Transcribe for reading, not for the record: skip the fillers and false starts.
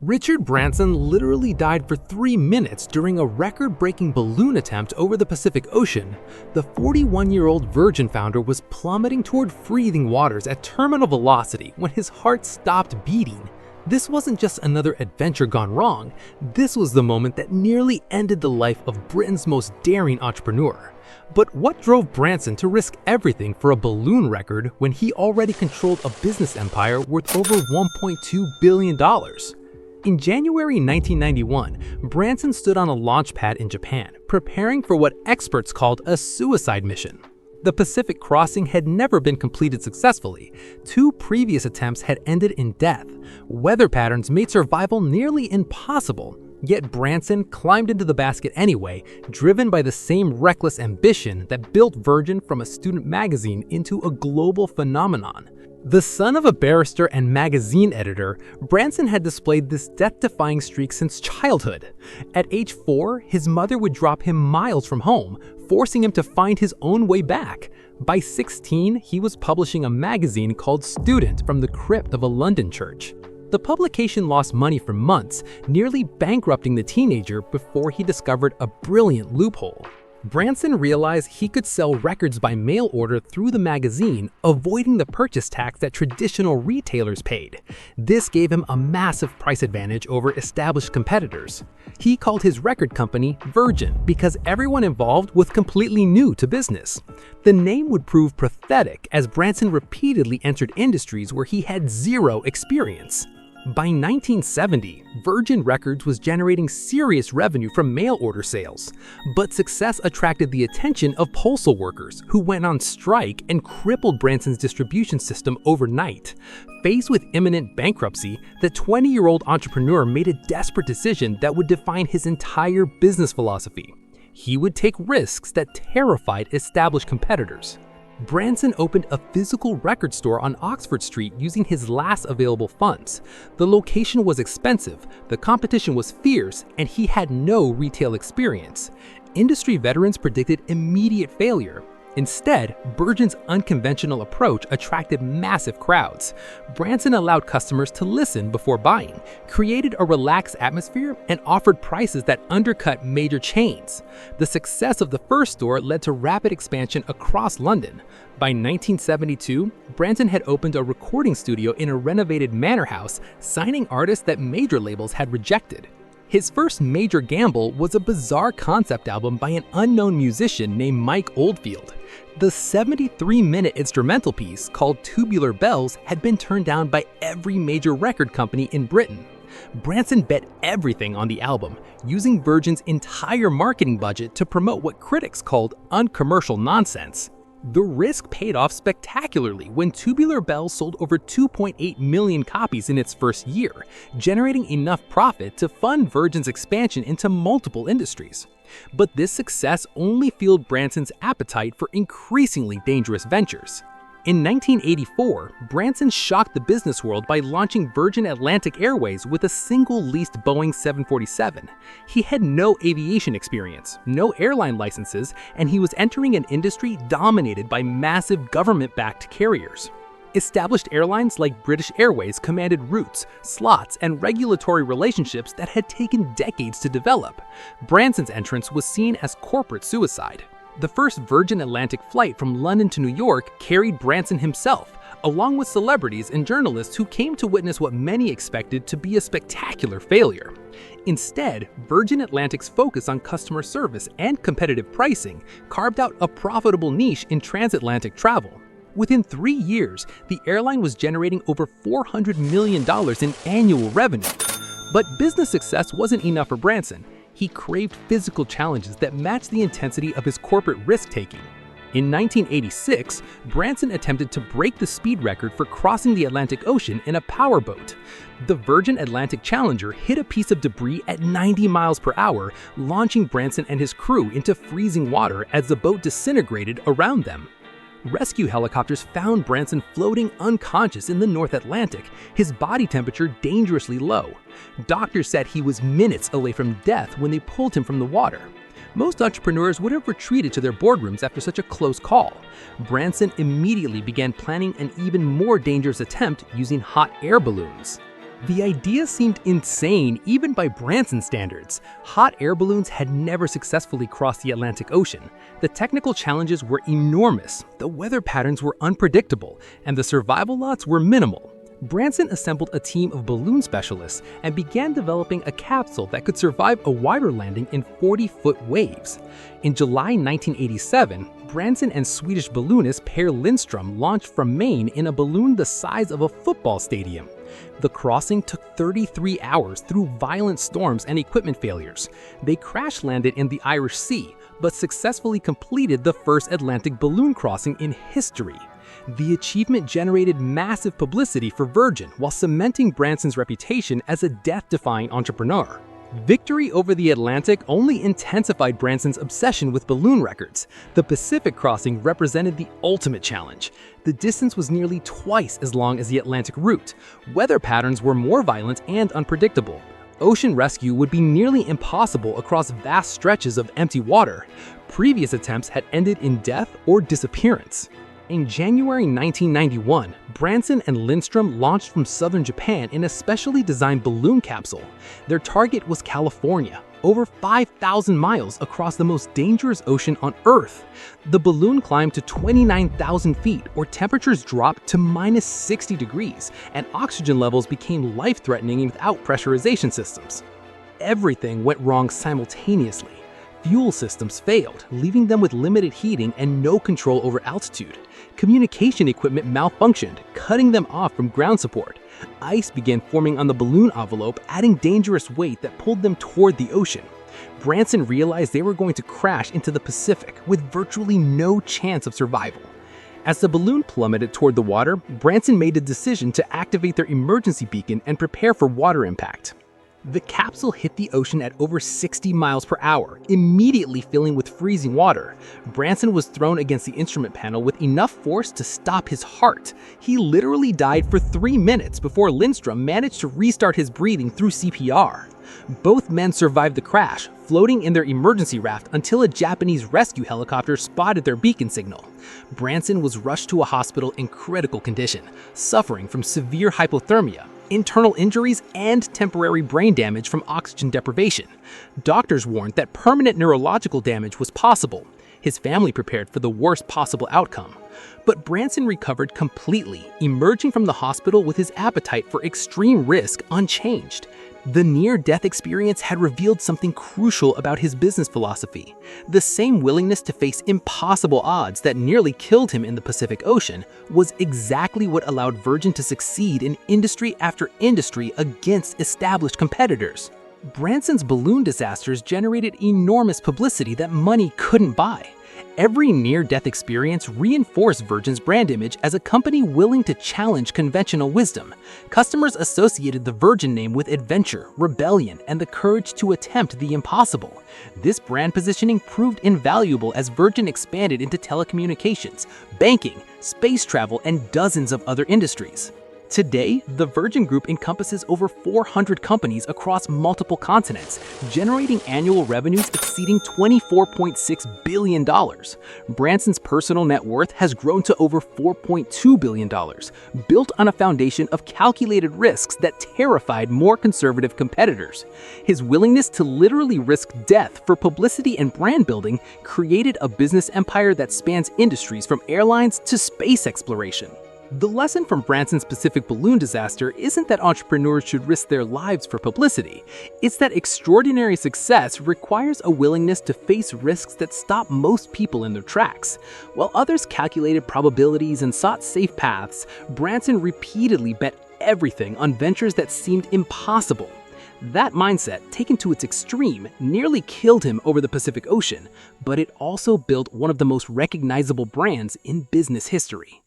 Richard Branson literally died for 3 minutes during a record-breaking balloon attempt over the Pacific Ocean. The 41-year-old Virgin founder was plummeting toward breathing waters at terminal velocity when his heart stopped beating. This wasn't just another adventure gone wrong. This was the moment that nearly ended the life of Britain's most daring entrepreneur. But what drove Branson to risk everything for a balloon record when he already controlled a business empire worth over $1.2 billion? In January 1991, Branson stood on a launch pad in Japan, preparing for what experts called a suicide mission. The Pacific crossing had never been completed successfully. 2 previous attempts had ended in death. Weather patterns made survival nearly impossible. Yet Branson climbed into the basket anyway, driven by the same reckless ambition that built Virgin from a student magazine into a global phenomenon. The son of a barrister and magazine editor, Branson had displayed this death-defying streak since childhood. At age 4, his mother would drop him miles from home, forcing him to find his own way back. By 16, he was publishing a magazine called Student from the crypt of a London church. The publication lost money for months, nearly bankrupting the teenager before he discovered a brilliant loophole. Branson realized he could sell records by mail order through the magazine, avoiding the purchase tax that traditional retailers paid. This gave him a massive price advantage over established competitors. He called his record company Virgin because everyone involved was completely new to business. The name would prove prophetic as Branson repeatedly entered industries where he had zero experience. By 1970, Virgin Records was generating serious revenue from mail order sales, but success attracted the attention of postal workers who went on strike and crippled Branson's distribution system overnight. Faced with imminent bankruptcy, the 20-year-old entrepreneur made a desperate decision that would define his entire business philosophy. He would take risks that terrified established competitors. Branson opened a physical record store on Oxford Street using his last available funds. The location was expensive, the competition was fierce, and he had no retail experience. Industry veterans predicted immediate failure. Instead, Virgin's unconventional approach attracted massive crowds. Branson allowed customers to listen before buying, created a relaxed atmosphere, and offered prices that undercut major chains. The success of the first store led to rapid expansion across London. By 1972, Branson had opened a recording studio in a renovated manor house, signing artists that major labels had rejected. His first major gamble was a bizarre concept album by an unknown musician named Mike Oldfield. The 73-minute instrumental piece, called Tubular Bells, had been turned down by every major record company in Britain. Branson bet everything on the album, using Virgin's entire marketing budget to promote what critics called uncommercial nonsense. The risk paid off spectacularly when Tubular Bells sold over 2.8 million copies in its first year, generating enough profit to fund Virgin's expansion into multiple industries. But this success only fueled Branson's appetite for increasingly dangerous ventures. In 1984, Branson shocked the business world by launching Virgin Atlantic Airways with a single leased Boeing 747. He had no aviation experience, no airline licenses, and he was entering an industry dominated by massive government-backed carriers. Established airlines like British Airways commanded routes, slots, and regulatory relationships that had taken decades to develop. Branson's entrance was seen as corporate suicide. The first Virgin Atlantic flight from London to New York carried Branson himself, along with celebrities and journalists who came to witness what many expected to be a spectacular failure. Instead, Virgin Atlantic's focus on customer service and competitive pricing carved out a profitable niche in transatlantic travel. Within 3 years, the airline was generating over $400 million in annual revenue. But business success wasn't enough for Branson. He craved physical challenges that matched the intensity of his corporate risk-taking. In 1986, Branson attempted to break the speed record for crossing the Atlantic Ocean in a powerboat. The Virgin Atlantic Challenger hit a piece of debris at 90 miles per hour, launching Branson and his crew into freezing water as the boat disintegrated around them. Rescue helicopters found Branson floating unconscious in the North Atlantic, his body temperature dangerously low. Doctors said he was minutes away from death when they pulled him from the water. Most entrepreneurs would have retreated to their boardrooms after such a close call. Branson immediately began planning an even more dangerous attempt using hot air balloons. The idea seemed insane even by Branson standards. Hot air balloons had never successfully crossed the Atlantic Ocean. The technical challenges were enormous, the weather patterns were unpredictable, and the survival odds were minimal. Branson assembled a team of balloon specialists and began developing a capsule that could survive a wider landing in 40-foot waves. In July 1987, Branson and Swedish balloonist Per Lindström launched from Maine in a balloon the size of a football stadium. The crossing took 33 hours through violent storms and equipment failures. They crash-landed in the Irish Sea, but successfully completed the first Atlantic balloon crossing in history. The achievement generated massive publicity for Virgin while cementing Branson's reputation as a death-defying entrepreneur. Victory over the Atlantic only intensified Branson's obsession with balloon records. The Pacific crossing represented the ultimate challenge. The distance was nearly twice as long as the Atlantic route. Weather patterns were more violent and unpredictable. Ocean rescue would be nearly impossible across vast stretches of empty water. Previous attempts had ended in death or disappearance. In January 1991, Branson and Lindström launched from southern Japan in a specially designed balloon capsule. Their target was California, over 5,000 miles across the most dangerous ocean on Earth. The balloon climbed to 29,000 feet, where temperatures dropped to -60 degrees, and oxygen levels became life-threatening without pressurization systems. Everything went wrong simultaneously. Fuel systems failed, leaving them with limited heating and no control over altitude. Communication equipment malfunctioned, cutting them off from ground support. Ice began forming on the balloon envelope, adding dangerous weight that pulled them toward the ocean. Branson realized they were going to crash into the Pacific with virtually no chance of survival. As the balloon plummeted toward the water, Branson made a decision to activate their emergency beacon and prepare for water impact. The capsule hit the ocean at over 60 miles per hour, immediately filling with freezing water. Branson was thrown against the instrument panel with enough force to stop his heart. He literally died for 3 minutes before Lindström managed to restart his breathing through CPR. Both men survived the crash, floating in their emergency raft until a Japanese rescue helicopter spotted their beacon signal. Branson was rushed to a hospital in critical condition, suffering from severe hypothermia, internal injuries, and temporary brain damage from oxygen deprivation. Doctors warned that permanent neurological damage was possible. His family prepared for the worst possible outcome. But Branson recovered completely, emerging from the hospital with his appetite for extreme risk unchanged. The near-death experience had revealed something crucial about his business philosophy. The same willingness to face impossible odds that nearly killed him in the Pacific Ocean was exactly what allowed Virgin to succeed in industry after industry against established competitors. Branson's balloon disasters generated enormous publicity that money couldn't buy. Every near-death experience reinforced Virgin's brand image as a company willing to challenge conventional wisdom. Customers associated the Virgin name with adventure, rebellion, and the courage to attempt the impossible. This brand positioning proved invaluable as Virgin expanded into telecommunications, banking, space travel, and dozens of other industries. Today, the Virgin Group encompasses over 400 companies across multiple continents, generating annual revenues exceeding $24.6 billion. Branson's personal net worth has grown to over $4.2 billion, built on a foundation of calculated risks that terrified more conservative competitors. His willingness to literally risk death for publicity and brand building created a business empire that spans industries from airlines to space exploration. The lesson from Branson's Pacific balloon disaster isn't that entrepreneurs should risk their lives for publicity. It's that extraordinary success requires a willingness to face risks that stop most people in their tracks. While others calculated probabilities and sought safe paths, Branson repeatedly bet everything on ventures that seemed impossible. That mindset, taken to its extreme, nearly killed him over the Pacific Ocean, but it also built one of the most recognizable brands in business history.